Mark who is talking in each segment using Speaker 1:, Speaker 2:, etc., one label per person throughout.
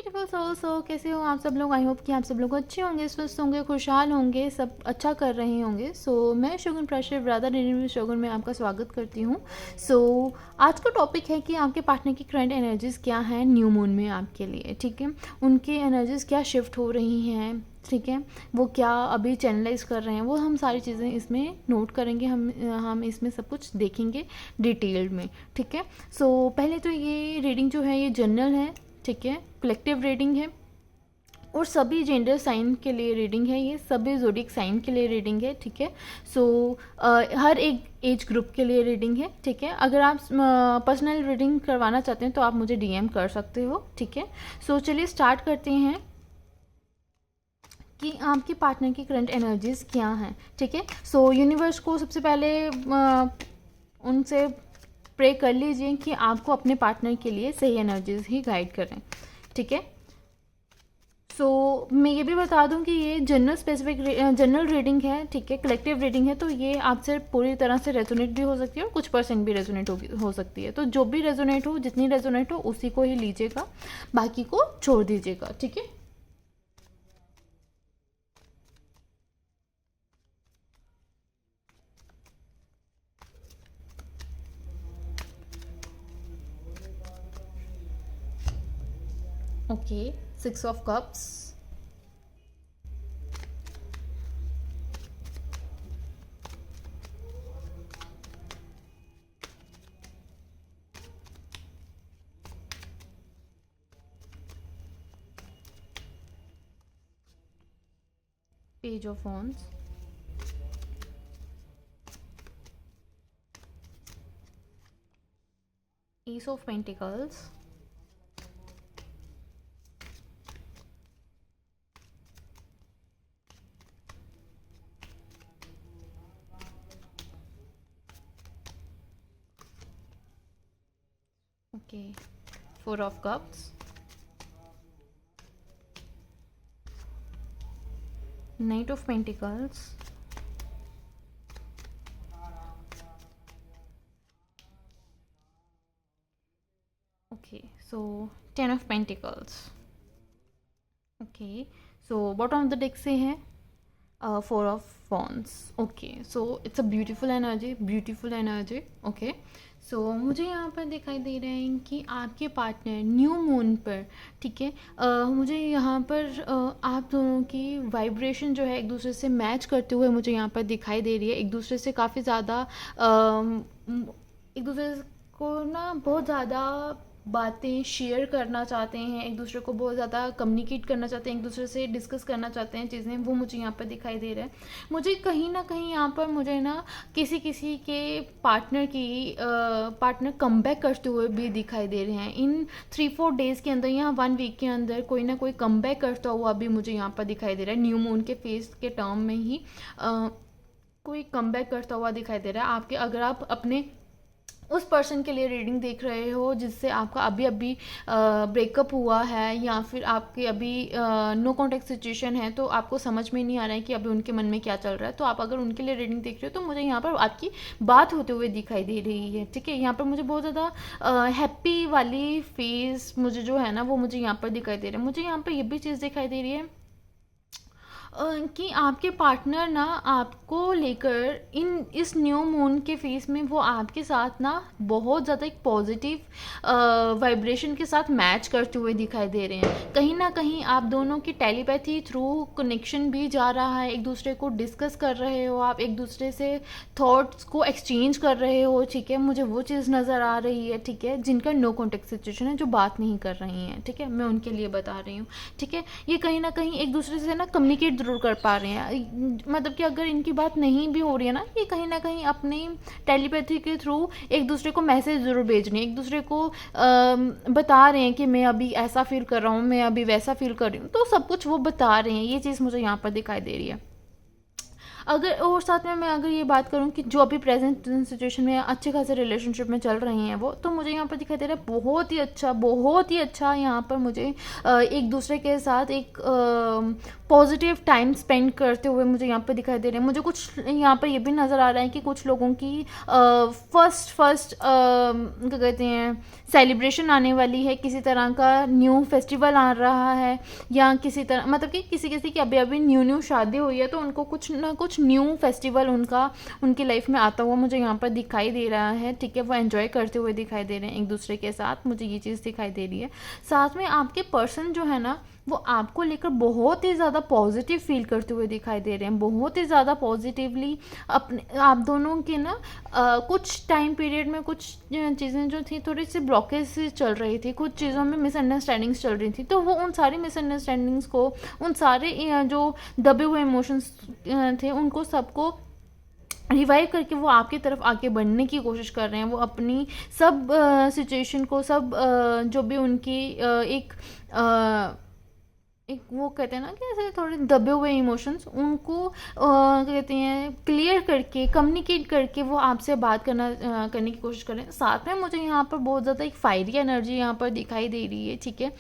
Speaker 1: Beautiful so कैसे हो आप सब लोग। आई होप कि आप सब लोग अच्छे होंगे, स्वस्थ होंगे, खुशहाल होंगे, सब अच्छा कर रहे होंगे। मैं शगुन प्रशिव ब्रदर इन शगुन में आपका स्वागत करती हूँ। आज का टॉपिक है कि आपके पार्टनर की करंट एनर्जीज़ क्या हैं न्यू मून में आपके लिए। ठीक है, उनकी एनर्जीज़ क्या शिफ्ट हो रही हैं, ठीक है, वो क्या अभी चैनलाइज कर रहे हैं, वो हम सारी चीज़ें इसमें नोट करेंगे। हम इसमें सब कुछ देखेंगे डिटेल्ड में। ठीक है, पहले तो ये रीडिंग जो है ये जनरल है, ठीक है, कलेक्टिव रीडिंग है और सभी जेंडर साइन के लिए रीडिंग है, ये सभी ज़ोडिक साइन के लिए रीडिंग है। ठीक है, हर एक एज ग्रुप के लिए रीडिंग है। ठीक है, अगर आप पर्सनल रीडिंग करवाना चाहते हैं तो आप मुझे डीएम कर सकते हो। ठीक है, चलिए स्टार्ट करते हैं कि आपके पार्टनर की करंट एनर्जीज़ क्या हैं। ठीक है, यूनिवर्स को सबसे पहले उनसे प्रे कर लीजिए कि आपको अपने पार्टनर के लिए सही एनर्जीज ही गाइड करें। ठीक है, मैं ये भी बता दूं कि ये जनरल रीडिंग है। ठीक है, कलेक्टिव रीडिंग है, तो ये आपसे पूरी तरह से रेजोनेट भी हो सकती है और कुछ परसेंट भी रेजोनेट हो सकती है। तो जो भी रेजोनेट हो, जितनी रेजोनेट हो उसी को ही लीजिएगा, बाकी को छोड़ दीजिएगा। ठीक है, okay, 6 of cups, page of wands, ace of pentacles, okay, 4 of cups, knight of pentacles, okay, 10 of pentacles, okay, bottom of the deck से है 4 of wands, okay, it's a beautiful energy, okay, मुझे यहाँ पर दिखाई दे रहे हैं कि आपके पार्टनर न्यू मून पर, ठीक है, मुझे यहाँ पर आप दोनों की वाइब्रेशन जो है एक दूसरे से मैच करते हुए मुझे यहाँ पर दिखाई दे रही है। एक दूसरे से काफ़ी ज़्यादा एक दूसरे को ना बहुत ज़्यादा बातें शेयर करना चाहते हैं, एक दूसरे को बहुत ज़्यादा कम्युनिकेट करना चाहते हैं, एक दूसरे से डिस्कस करना चाहते हैं चीज़ें, वो मुझे यहाँ पर दिखाई दे रहा है। मुझे कहीं ना कहीं यहाँ पर मुझे ना किसी के पार्टनर कमबैक करते हुए भी दिखाई दे रहे हैं। इन 3-4 डेज़ के अंदर या 1 वीक के अंदर कोई ना कोई कमबैक करता हुआ भी मुझे यहाँ पर दिखाई दे रहा है। न्यू मून के फेस के टर्म में ही कोई कमबैक करता हुआ दिखाई दे रहा है आपके। अगर आप अपने उस पर्सन के लिए रीडिंग देख रहे हो जिससे आपका अभी ब्रेकअप हुआ है या फिर आपके अभी नो कॉन्टैक्ट सिचुएशन है, तो आपको समझ में नहीं आ रहा है कि अभी उनके मन में क्या चल रहा है, तो आप अगर उनके लिए रीडिंग देख रहे हो तो मुझे यहाँ पर आपकी बात होते हुए दिखाई दे रही है। ठीक है, यहाँ पर मुझे बहुत ज़्यादा हैप्पी वाली फेस मुझे जो है ना वो मुझे यहाँ पर दिखाई दे रहा है। मुझे यहाँ पर ये भी चीज़ दिखाई दे रही है कि आपके पार्टनर ना आपको लेकर इस न्यू मून के फेस में वो आपके साथ ना बहुत ज़्यादा एक पॉजिटिव वाइब्रेशन के साथ मैच करते हुए दिखाई दे रहे हैं। कहीं ना कहीं आप दोनों की टेलीपैथी थ्रू कनेक्शन भी जा रहा है, एक दूसरे को डिस्कस कर रहे हो, आप एक दूसरे से थॉट्स को एक्सचेंज कर रहे हो। ठीक है, मुझे वो चीज़ नज़र आ रही है। ठीक है, जिनका नो कॉन्टेक्ट सिचुएशन है, जो बात नहीं कर रही हैं, ठीक है, मैं उनके लिए बता रही हूँ। ठीक है, ये कहीं ना कहीं एक दूसरे से ना कम्युनिकेट जरूर कर पा रहे हैं, मतलब कि अगर इनकी बात नहीं भी हो रही है ना, ये कहीं ना कहीं अपनी टेलीपैथी के थ्रू एक दूसरे को मैसेज ज़रूर भेज रहे हैं, एक दूसरे को बता रहे हैं कि मैं अभी ऐसा फील कर रहा हूँ, मैं अभी वैसा फील कर रही हूँ, तो सब कुछ वो बता रहे हैं। ये चीज़ मुझे यहाँ पर दिखाई दे रही है। अगर और साथ में मैं अगर ये बात करूँ कि जो अभी प्रेजेंट सिचुएशन में अच्छे खासे रिलेशनशिप में चल रहे हैं वो, तो मुझे यहाँ पर दिखाई दे रहा है बहुत ही अच्छा यहाँ पर मुझे एक दूसरे के साथ एक पॉजिटिव टाइम स्पेंड करते हुए मुझे यहाँ पर दिखाई दे रहे हैं। मुझे कुछ यहाँ पर ये भी नज़र आ रहा है कि कुछ लोगों की फर्स्ट क्या कहते हैं सेलिब्रेशन आने वाली है, किसी तरह का न्यू फेस्टिवल आ रहा है, या किसी तरह मतलब कि किसी किसी की अभी अभी न्यू शादी हुई है तो उनको कुछ ना कुछ न्यू फेस्टिवल उनकी लाइफ में आता हुआ मुझे यहाँ पर दिखाई दे रहा है। ठीक है, वो एंजॉय करते हुए दिखाई दे रहे हैं एक दूसरे के साथ, मुझे ये चीज़ दिखाई दे रही है। साथ में आपके पर्सन जो है ना वो आपको लेकर बहुत ही ज़्यादा पॉजिटिव फील करते हुए दिखाई दे रहे हैं, बहुत ही ज़्यादा पॉजिटिवली अपने आप दोनों के ना कुछ टाइम पीरियड में कुछ चीज़ें जो थी थोड़ी सी ब्लॉकेज से चल रही थी, कुछ चीज़ों में मिसअंडरस्टैंडिंग्स चल रही थी, तो वो उन सारी मिसअंडरस्टैंडिंग्स को, उन सारे जो दबे हुए इमोशंस थे उनको सबको रिवाइव करके वो आपकी तरफ आगे बढ़ने की कोशिश कर रहे हैं। वो अपनी सब सिचुएशन को, सब जो भी उनकी एक वो कहते हैं ना कि ऐसे थोड़े दबे हुए इमोशंस उनको कहते हैं क्लियर करके, कम्युनिकेट करके वो आपसे बात करने की कोशिश कर रहे हैं। साथ में मुझे यहाँ पर बहुत ज़्यादा एक फायरी एनर्जी यहाँ पर दिखाई दे रही है। ठीक है,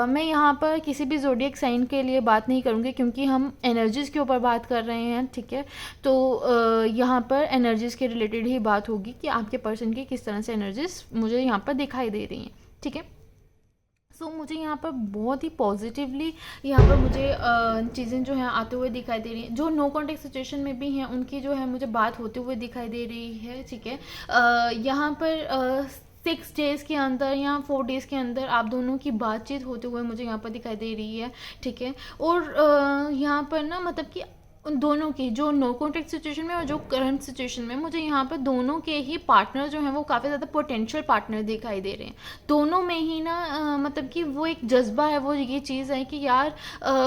Speaker 1: मैं यहाँ पर किसी भी ज़ोडिएक साइन के लिए बात नहीं करूँगी क्योंकि हम एनर्जीज़ के ऊपर बात कर रहे हैं। ठीक है, तो यहाँ पर एनर्जीज़ के रिलेटेड ही बात होगी कि आपके पर्सन की किस तरह से एनर्जीज मुझे यहाँ पर दिखाई दे रही हैं। ठीक है, सो मुझे यहाँ पर बहुत ही पॉजिटिवली यहाँ पर मुझे चीज़ें जो हैं आते हुए दिखाई दे रही हैं। जो नो कॉन्टेक्ट सिचुएशन में भी हैं उनकी जो है मुझे बात होते हुए दिखाई दे रही है। ठीक है, यहाँ पर 6 डेज़ के अंदर या 4 डेज़ के अंदर आप दोनों की बातचीत होते हुए मुझे यहाँ पर दिखाई दे रही है। ठीक है, और यहाँ पर ना मतलब कि उन दोनों की जो नो कॉन्टेक्ट सिचुएशन में और जो करंट सिचुएशन में मुझे यहाँ पर दोनों के ही पार्टनर जो हैं वो काफ़ी ज़्यादा पोटेंशियल पार्टनर दिखाई दे रहे हैं। दोनों में ही ना मतलब कि वो एक जज्बा है, वो ये चीज़ है कि यार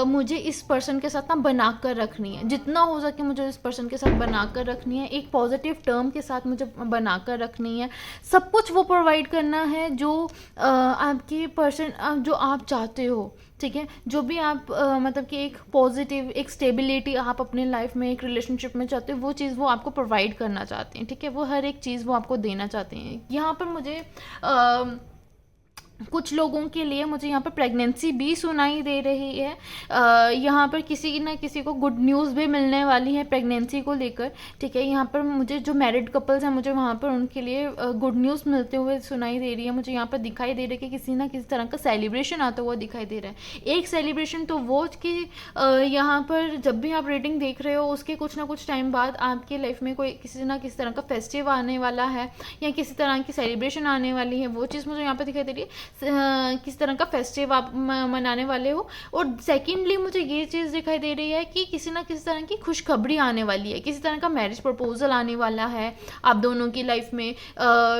Speaker 1: मुझे इस पर्सन के साथ ना बना कर रखनी है, जितना हो सके मुझे इस पर्सन के साथ बना कर रखनी है, एक पॉजिटिव टर्म के साथ मुझे बना कर रखनी है। सब कुछ वो प्रोवाइड करना है जो आपके पर्सन जो आप चाहते हो। ठीक है, जो भी आप मतलब कि एक पॉजिटिव, एक स्टेबिलिटी आप अपने लाइफ में एक रिलेशनशिप में चाहते हो, वो चीज़ वो आपको प्रोवाइड करना चाहते हैं। ठीक है, वो हर एक चीज़ वो आपको देना चाहते हैं। यहाँ पर मुझे कुछ लोगों के लिए मुझे यहाँ पर प्रेगनेंसी भी सुनाई दे रही है। यहाँ पर किसी ना किसी को गुड न्यूज़ भी मिलने वाली है प्रेगनेंसी को लेकर। ठीक है, यहाँ पर मुझे जो मैरिड कपल्स हैं मुझे वहाँ पर उनके लिए गुड न्यूज़ मिलते हुए सुनाई दे रही है। मुझे यहाँ पर दिखाई दे रहा है कि किसी ना किसी तरह का सेलिब्रेशन आता हुआ दिखाई दे रहा है। एक सेलिब्रेशन तो वो कि यहाँ पर जब भी आप रीडिंग देख रहे हो उसके कुछ ना कुछ टाइम बाद आपकी लाइफ में कोई किसी ना किसी तरह का फेस्टिव आने वाला है या किसी तरह की सेलिब्रेशन आने वाली है, वो चीज़ मुझे यहाँ पर दिखाई दे रही है। किस तरह का फेस्टिव आप मनाने वाले हो। और सेकेंडली मुझे ये चीज़ दिखाई दे रही है कि किसी ना किसी तरह की खुशखबरी आने वाली है, किसी तरह का मैरिज प्रपोजल आने वाला है आप दोनों की लाइफ में,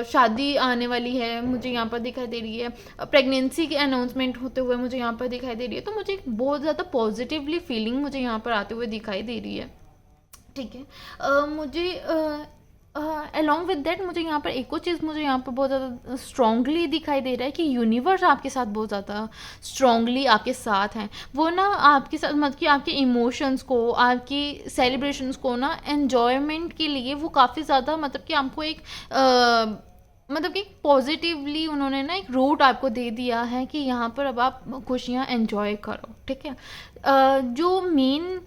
Speaker 1: शादी आने वाली है मुझे यहाँ पर दिखाई दे रही है, प्रेगनेंसी की अनाउंसमेंट होते हुए मुझे यहाँ पर दिखाई दे रही है। तो मुझे बहुत ज़्यादा पॉजिटिवली फीलिंग मुझे यहाँ पर आते हुए दिखाई दे रही है। ठीक है, मुझे अलॉन्ग विद दैट मुझे यहाँ पर एक और चीज़ मुझे यहाँ पर बहुत ज़्यादा स्ट्रांगली दिखाई दे रहा है कि यूनिवर्स आपके साथ बहुत ज़्यादा स्ट्रांगली आपके साथ हैं। वो ना आपके साथ मतलब कि आपके इमोशंस को, आपकी सेलिब्रेशंस को ना एन्जॉयमेंट के लिए वो काफ़ी ज़्यादा मतलब कि आपको एक मतलब कि पॉजिटिवली उन्होंने ना एक रूट आपको दे दिया है कि यहाँ पर अब आप खुशियाँ एन्जॉय करो। ठीक है, जो मेन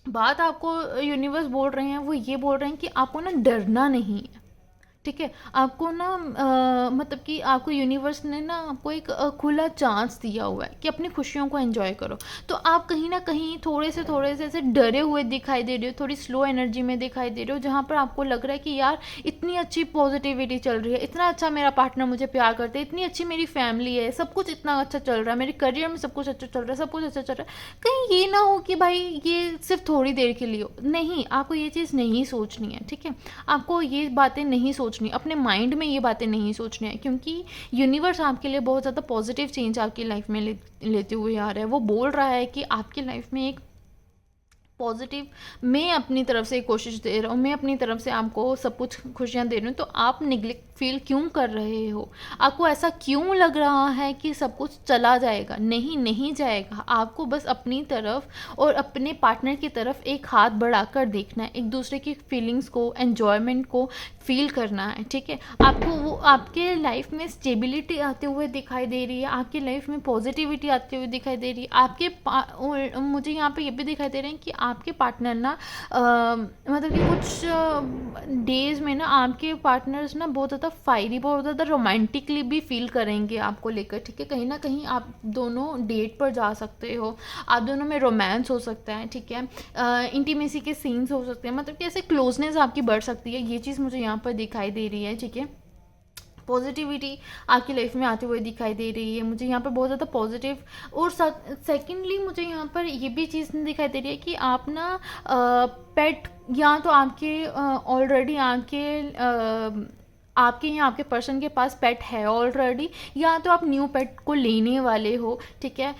Speaker 1: बात आपको यूनिवर्स बोल रहे हैं वो ये बोल रहे हैं कि आपको ना डरना नहीं है। ठीक है, आपको ना मतलब कि आपको यूनिवर्स ने ना आपको एक खुला चांस दिया हुआ है कि अपनी खुशियों को एंजॉय करो। तो आप कहीं ना कहीं थोड़े से ऐसे डरे हुए दिखाई दे रहे हो, थोड़ी स्लो एनर्जी में दिखाई दे रहे हो, जहाँ पर आपको लग रहा है कि यार इतनी अच्छी पॉजिटिविटी चल रही है, इतना अच्छा मेरा पार्टनर मुझे प्यार करते हैं, इतनी अच्छी मेरी फैमिली है, सब कुछ इतना अच्छा चल रहा है, मेरे करियर में सब कुछ अच्छा चल रहा है, सब कुछ अच्छा चल रहा है। कहीं ये ना हो कि भाई ये सिर्फ थोड़ी देर के लिए हो। नहीं, आपको ये चीज़ नहीं सोचनी है। ठीक है, आपको ये बातें नहीं सोचनी, अपने माइंड में ये बातें नहीं सोचनी है, क्योंकि यूनिवर्स आपके लिए बहुत ज़्यादा पॉजिटिव चेंज आपकी लाइफ में लेते हुए आ रहा है। वो बोल रहा है कि आपकी लाइफ में एक पॉजिटिव, मैं अपनी तरफ से कोशिश दे रहा हूँ, मैं अपनी तरफ से आपको सब कुछ खुशियाँ दे रही हूँ, तो आप निगलेक्ट फील क्यों कर रहे हो? आपको ऐसा क्यों लग रहा है कि सब कुछ चला जाएगा? नहीं, नहीं जाएगा। आपको बस अपनी तरफ और अपने पार्टनर की तरफ एक हाथ बढ़ाकर देखना है, एक दूसरे की फीलिंग्स को, एन्जॉयमेंट को फील करना है, ठीक है? आपको वो आपके लाइफ में स्टेबिलिटी आते हुए दिखाई दे रही है, आपकी लाइफ में पॉजिटिविटी आते हुए दिखाई दे रही है, और मुझे यहाँ पे ये भी दिखाई दे रहे हैं कि आपके पार्टनर ना मतलब कि कुछ डेज में ना आपके पार्टनर्स ना बहुत ज़्यादा फायरी, बहुत ज़्यादा रोमांटिकली भी फील करेंगे आपको लेकर, ठीक है? कहीं ना कहीं आप दोनों डेट पर जा सकते हो, आप दोनों में रोमांस हो सकता है, ठीक है? इंटीमेसी के सीन्स हो सकते हैं, मतलब कि ऐसे क्लोजनेस आपकी बढ़ सकती है, ये चीज़ मुझे यहाँ पर दिखाई दे रही है, ठीक है? पॉजिटिविटी आपकी लाइफ में आते हुए दिखाई दे रही है मुझे यहाँ पर बहुत ज़्यादा पॉजिटिव। और सेकेंडली मुझे यहाँ पर ये भी चीज़ दिखाई दे रही है कि आप ना पेट, या तो आपके ऑलरेडी आपके यहाँ आपके पर्सन के पास पेट है ऑलरेडी, या तो आप न्यू पेट को लेने वाले हो, ठीक है?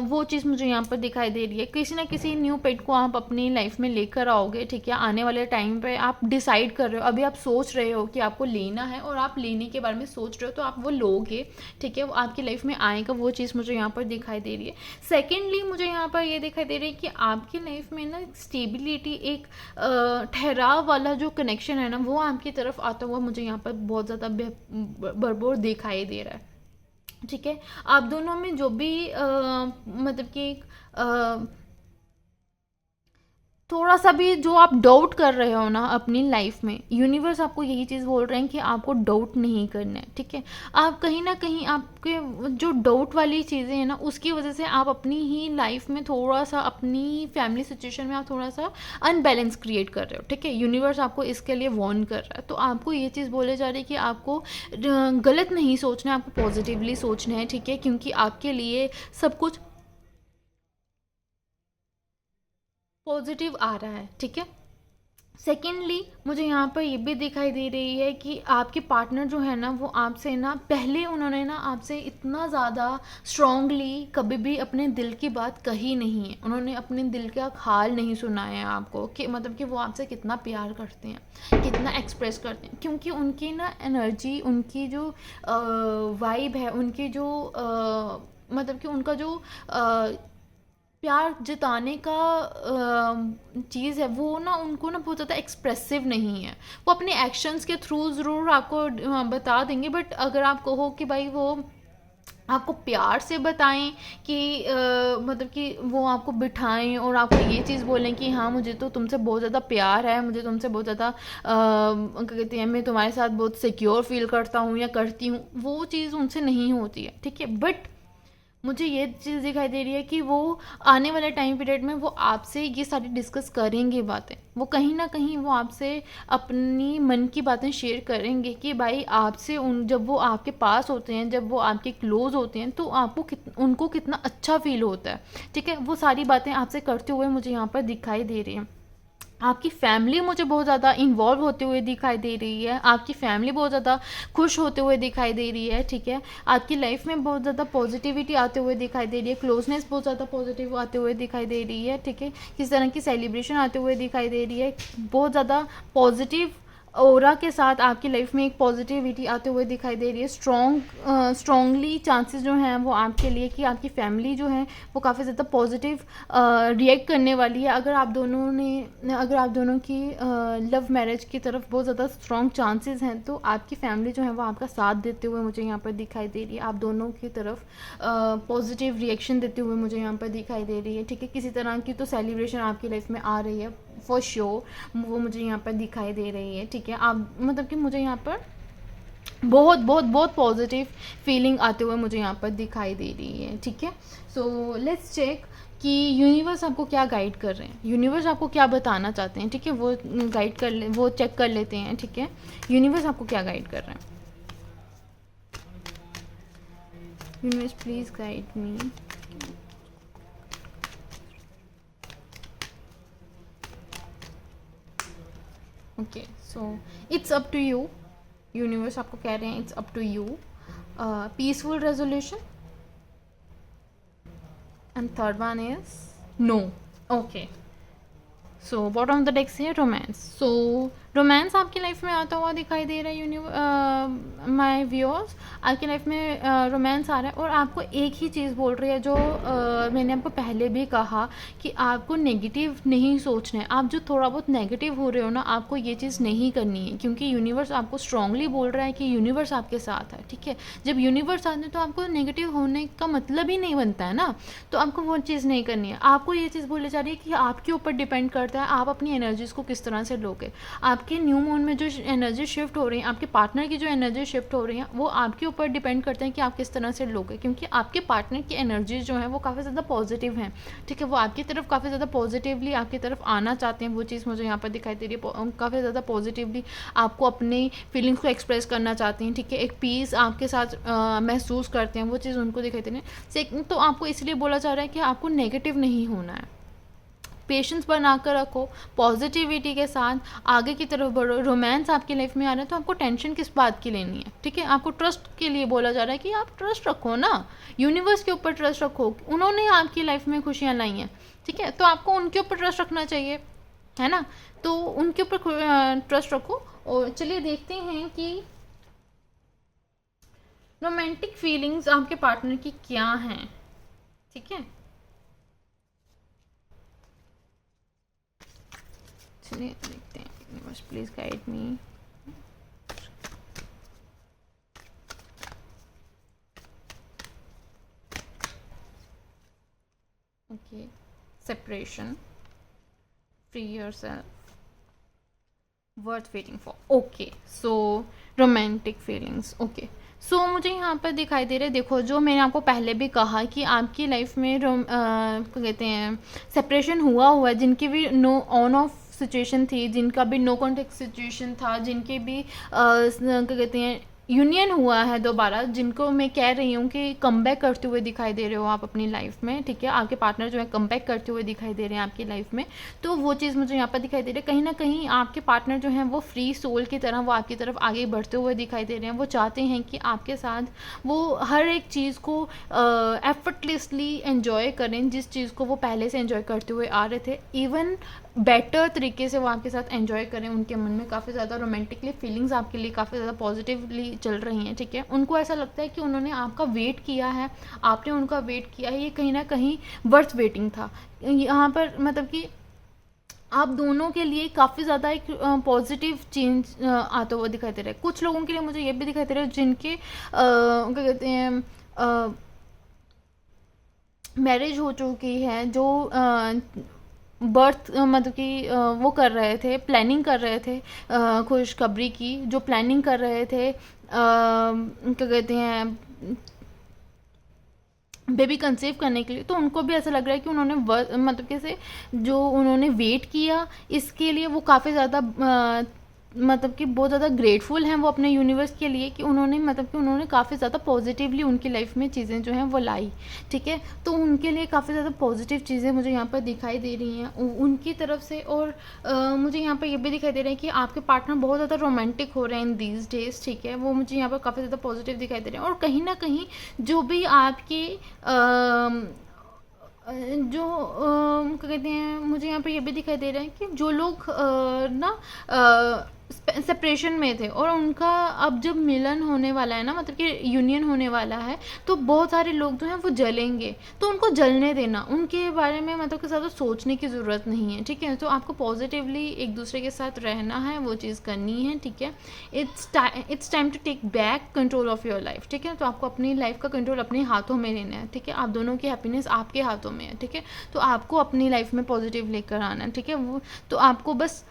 Speaker 1: वो चीज़ मुझे यहाँ पर दिखाई दे रही है। किसी ना किसी न्यू पेट को आप अपनी लाइफ में लेकर आओगे, ठीक है? आने वाले टाइम पे आप डिसाइड कर रहे हो, अभी आप सोच रहे हो कि आपको लेना है और आप लेने के बारे में सोच रहे हो, तो आप वो लोगे, ठीक है? वो आपकी लाइफ में आएगा, वो चीज़ मुझे यहाँ पर दिखाई दे रही है। सेकेंडली मुझे यहाँ पर ये दिखाई दे रही है कि आपकी लाइफ में ना स्टेबिलिटी, एक ठहराव वाला जो कनेक्शन है ना, वो आपकी तरफ आता हुआ मुझे यहाँ पर बहुत ज़्यादा भरपूर दिखाई दे रहा है, ठीक है? आप दोनों में जो भी मतलब कि एक थोड़ा सा भी जो आप डाउट कर रहे हो ना अपनी लाइफ में, यूनिवर्स आपको यही चीज़ बोल रहे हैं कि आपको डाउट नहीं करना है, ठीक है? आप कहीं ना कहीं आपके जो डाउट वाली चीज़ें हैं ना, उसकी वजह से आप अपनी ही लाइफ में थोड़ा सा, अपनी फैमिली सिचुएशन में आप थोड़ा सा अनबैलेंस क्रिएट कर रहे हो, ठीक है? यूनिवर्स आपको इसके लिए वार्न कर रहा है, तो आपको ये चीज़ बोले जा रही है कि आपको गलत नहीं सोचना है, आपको पॉजिटिवली सोचना है, ठीक है? क्योंकि आपके लिए सब कुछ पॉजिटिव आ रहा है, ठीक है? सेकेंडली मुझे यहाँ पर ये भी दिखाई दे रही है कि आपके पार्टनर जो है ना, वो आपसे ना पहले उन्होंने ना आपसे इतना ज़्यादा स्ट्रांगली कभी भी अपने दिल की बात कही नहीं है, उन्होंने अपने दिल का हाल नहीं सुनाया है आपको, कि मतलब कि वो आपसे कितना प्यार करते हैं, कितना एक्सप्रेस करते हैं, क्योंकि उनकी ना एनर्जी, उनकी जो वाइब है, उनकी जो मतलब कि उनका जो प्यार जताने का चीज़ है, वो ना उनको ना बहुत ज़्यादा एक्सप्रेसिव नहीं है। वो अपने एक्शंस के थ्रू ज़रूर आपको बता देंगे, बट अगर आप कहो कि भाई वो आपको प्यार से बताएं कि मतलब कि वो आपको बिठाएं और आपको ये चीज़ बोलें कि हाँ मुझे तो तुमसे बहुत ज़्यादा प्यार है, मुझे तुमसे बहुत ज़्यादा क्या कहते हैं, मैं तुम्हारे साथ बहुत सिक्योर फील करता हूँ या करती हूँ, वो चीज़ उनसे नहीं होती है, ठीक है? बट मुझे ये चीज़ दिखाई दे रही है कि वो आने वाले टाइम पीरियड में वो आपसे ये सारी डिस्कस करेंगे बातें, वो कहीं ना कहीं वो आपसे अपनी मन की बातें शेयर करेंगे कि भाई आपसे जब वो आपके पास होते हैं, जब वो आपके क्लोज होते हैं, तो आपको उनको कितना अच्छा फील होता है, ठीक है? वो सारी बातें आपसे करते हुए मुझे यहाँ पर दिखाई दे रही हैं। आपकी फैमिली मुझे बहुत ज़्यादा इन्वॉल्व होते हुए दिखाई दे रही है, आपकी फैमिली बहुत ज़्यादा खुश होते हुए दिखाई दे रही है, ठीक है? आपकी लाइफ में बहुत ज़्यादा पॉजिटिविटी आते हुए दिखाई दे रही है, क्लोजनेस बहुत ज़्यादा पॉजिटिव आते हुए दिखाई दे रही है, ठीक है? किस तरह की सेलिब्रेशन आते हुए दिखाई दे रही है, बहुत ज़्यादा पॉजिटिव ओरा के साथ आपकी लाइफ में एक पॉजिटिविटी आते हुए दिखाई दे रही है। स्ट्रॉन्गली चांसेस जो हैं वो आपके लिए कि आपकी फैमिली जो है वो काफ़ी ज़्यादा पॉजिटिव रिएक्ट करने वाली है। अगर आप दोनों की लव मैरिज की तरफ बहुत ज़्यादा स्ट्रॉन्ग चांसेस हैं, तो आपकी फैमिली जो है वो आपका साथ देते हुए मुझे यहाँ पर दिखाई दे रही है। आप दोनों की तरफ पॉजिटिव रिएक्शन देते हुए मुझे यहाँ पर दिखाई दे रही है, ठीक है? किसी तरह की तो सेलिब्रेशन आपकी लाइफ में आ रही है फॉर श्योर, वो मुझे यहाँ पर दिखाई दे रही है, ठीक है? आप मतलब कि मुझे यहाँ पर बहुत बहुत बहुत पॉजिटिव फीलिंग आते हुए मुझे यहाँ पर दिखाई दे रही है, ठीक है? सो लेट्स चेक कि यूनिवर्स आपको क्या गाइड कर रहे हैं, यूनिवर्स आपको क्या बताना चाहते हैं, ठीक है? वो गाइड वो चेक कर लेते हैं, ठीक है? यूनिवर्स आपको क्या गाइड कर रहे हैं? Universe please guide me. Okay, so it's up to you. Universe आपको कह रहे हैं it's up to you. Peaceful resolution, and third one is no. Okay, so bottom of the deck है रोमांस। सो रोमांस आपकी life में आता हुआ दिखाई दे रहा है। माय व्यूअर्स, आपकी लाइफ में रोमांस आ रहा है और आपको एक ही चीज़ बोल रही है जो मैंने आपको पहले भी कहा कि आपको नेगेटिव नहीं सोचना है। आप जो थोड़ा बहुत नेगेटिव हो रहे हो ना, आपको ये चीज़ नहीं करनी है, क्योंकि यूनिवर्स आपको स्ट्रांगली बोल रहा है कि यूनिवर्स आपके साथ है। ठीक है, जब यूनिवर्स आते हैं तो आपको नेगेटिव होने का मतलब ही नहीं बनता है ना, तो आपको वो चीज़ नहीं करनी है। आपको ये चीज़ बोली जा रही है कि आपके ऊपर डिपेंड करता है आप अपनी एनर्जीज को किस तरह से लोगे। आपके न्यू मून में जो एनर्जी शिफ्ट हो रही है, आपके पार्टनर की जो एनर्जी शिफ्ट हो रही है, वो आपके ऊपर डिपेंड करते हैं कि आप किस तरह से लोगे, क्योंकि आपके पार्टनर की एनर्जी जो है वो काफ़ी ज़्यादा पॉजिटिव है। ठीक है, वो आपकी तरफ काफ़ी ज़्यादा पॉजिटिवली आपकी तरफ आना चाहते हैं। वो चीज़ मुझे यहाँ पर दिखाई दे रही है, काफ़ी ज़्यादा पॉजिटिवली आपको अपनी फीलिंग्स को एक्सप्रेस करना चाहते हैं। ठीक है, एक पीस आपके साथ महसूस करते हैं, वो चीज़ उनको दिखाई दे रही है। तो आपको इसलिए बोला जा रहा है कि आपको नेगेटिव नहीं होना है, पेशेंस बनाकर रखो, पॉजिटिविटी के साथ आगे की तरफ बढ़ो। रोमांस आपकी लाइफ में आ रहा है तो आपको टेंशन किस बात की लेनी है। ठीक है, आपको ट्रस्ट के लिए बोला जा रहा है कि आप ट्रस्ट रखो ना, यूनिवर्स के ऊपर ट्रस्ट रखो, उन्होंने आपकी लाइफ में खुशियाँ लाई हैं। ठीक है, तो आपको उनके ऊपर ट्रस्ट रखना चाहिए, है ना, तो उनके ऊपर ट्रस्ट रखो। और चलिए देखते हैं कि रोमांटिक फीलिंग्स आपके पार्टनर की क्या हैं। ठीक है, चलिए देखते हैं। Universe please guide me. Okay, separation, free yourself, worth waiting for. Okay, so romantic feelings. Okay, so मुझे यहाँ पर दिखाई दे रहा है, देखो जो मैंने आपको पहले भी कहा कि आपकी लाइफ में कहते हैं सेपरेशन हुआ है, जिनकी भी नो ऑन ऑफ सिचुएशन थी, जिनका भी नो कॉन्टेक्ट सिचुएशन था, जिनके भी क्या कहते हैं यूनियन हुआ है दोबारा, जिनको मैं कह रही हूँ कि कम बैक करते हुए दिखाई दे रहे हो आप अपनी लाइफ में। ठीक है, आपके पार्टनर जो है कम बैक करते हुए दिखाई दे रहे हैं आपकी लाइफ में, तो वो चीज़ मुझे यहाँ पर दिखाई दे रही है। कहीं ना कहीं आपके पार्टनर जो हैं वो फ्री सोल की तरह वो आपकी तरफ आगे बढ़ते हुए दिखाई दे रहे हैं। वो चाहते हैं कि आपके साथ वो हर एक चीज़ को एफर्टलेसली एन्जॉय करें, जिस चीज़ को वो पहले से एन्जॉय करते हुए आ रहे थे, इवन बेटर तरीके से वो आपके साथ एंजॉय करें। उनके मन में काफ़ी ज़्यादा रोमांटिकली फीलिंग्स आपके लिए काफ़ी ज़्यादा पॉजिटिवली चल रही हैं। ठीक है, उनको ऐसा लगता है कि उन्होंने आपका वेट किया है, आपने उनका वेट किया है, ये कहीं ना कहीं वर्थ वेटिंग था। यहाँ पर मतलब कि आप दोनों के लिए काफ़ी ज़्यादा एक पॉजिटिव चेंज आता हुआ दिखाई दे रहा है। कुछ लोगों के लिए मुझे ये भी दिखाई दे रहा है जिनके क्या कहते हैं मैरिज हो चुकी है, जो बर्थ मतलब कि वो कर रहे थे, प्लानिंग कर रहे थे खुशखबरी की, जो प्लानिंग कर रहे थे क्या कहते हैं बेबी कंसीव करने के लिए, तो उनको भी ऐसा लग रहा है कि उन्होंने मतलब कैसे जो उन्होंने वेट किया इसके लिए वो काफ़ी ज़्यादा मतलब कि बहुत ज़्यादा ग्रेटफुल हैं वो अपने यूनिवर्स के लिए कि उन्होंने मतलब कि उन्होंने काफ़ी ज़्यादा पॉजिटिवली उनकी लाइफ में चीज़ें जो हैं वो लाई। ठीक है, तो उनके लिए काफ़ी ज़्यादा पॉजिटिव चीज़ें मुझे यहाँ पर दिखाई दे रही हैं उनकी तरफ से। और मुझे यहाँ पर ये भी दिखाई दे रहा है कि आपके पार्टनर बहुत ज़्यादा रोमांटिक हो रहे हैं इन दीज डेज। ठीक है, वो मुझे यहाँ पर काफ़ी ज़्यादा पॉजिटिव दिखाई दे रहे हैं। और कहीं ना कहीं जो भी आपके जो क्या कहते हैं, मुझे यहाँ पे ये भी दिखाई दे रहा है कि जो लोग ना सेपरेशन में थे और उनका अब जब मिलन होने वाला है ना, मतलब कि यूनियन होने वाला है, तो बहुत सारे लोग जो हैं वो जलेंगे, तो उनको जलने देना, उनके बारे में मतलब कि ज़्यादा सोचने की ज़रूरत नहीं है। ठीक है, तो आपको पॉजिटिवली एक दूसरे के साथ रहना है, वो चीज़ करनी है। ठीक है, it's time to take back control of your life. ठीक है, तो आपको अपनी लाइफ का कंट्रोल अपने हाथों में लेना है। ठीक है, आप दोनों की हैप्पीनेस आपके हाथों में है। ठीक है, तो आपको अपनी लाइफ में पॉजिटिव लेकर आना है। ठीक है, वो तो आपको बस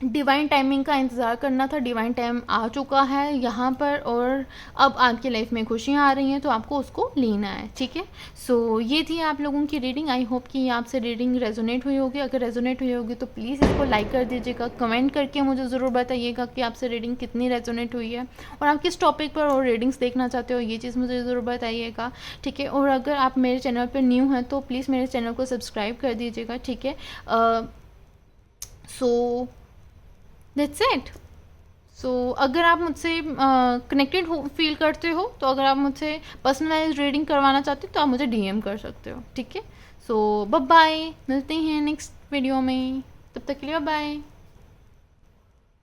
Speaker 1: डिवाइन टाइमिंग का इंतज़ार करना था। डिवाइन टाइम आ चुका है यहाँ पर और अब आपकी लाइफ में खुशियाँ आ रही हैं, तो आपको उसको लेना है। ठीक है, सो ये थी आप लोगों की रीडिंग। आई होप कि आपसे रीडिंग रेजोनेट हुई होगी। अगर रेजोनेट हुई होगी तो प्लीज़ इसको लाइक कर दीजिएगा, कमेंट करके मुझे ज़रूर बताइएगा कि आपसे रीडिंग कितनी रेजोनेट हुई है और आप किस टॉपिक पर और रीडिंग्स देखना चाहते हो, ये चीज़ मुझे ज़रूर बताइएगा। ठीक है, और अगर आप मेरे चैनल पर न्यू हैं तो प्लीज़ मेरे चैनल को सब्सक्राइब कर दीजिएगा। ठीक है, सो दैट्स इट। सो अगर आप मुझसे कनेक्टेड हो फील करते हो, तो अगर आप मुझसे पर्सनलाइज रीडिंग करवाना चाहते हो तो आप मुझे DM कर सकते हो। ठीक है, सो बाय बाय, मिलते हैं नेक्स्ट वीडियो में। तब तक के लिए बाय।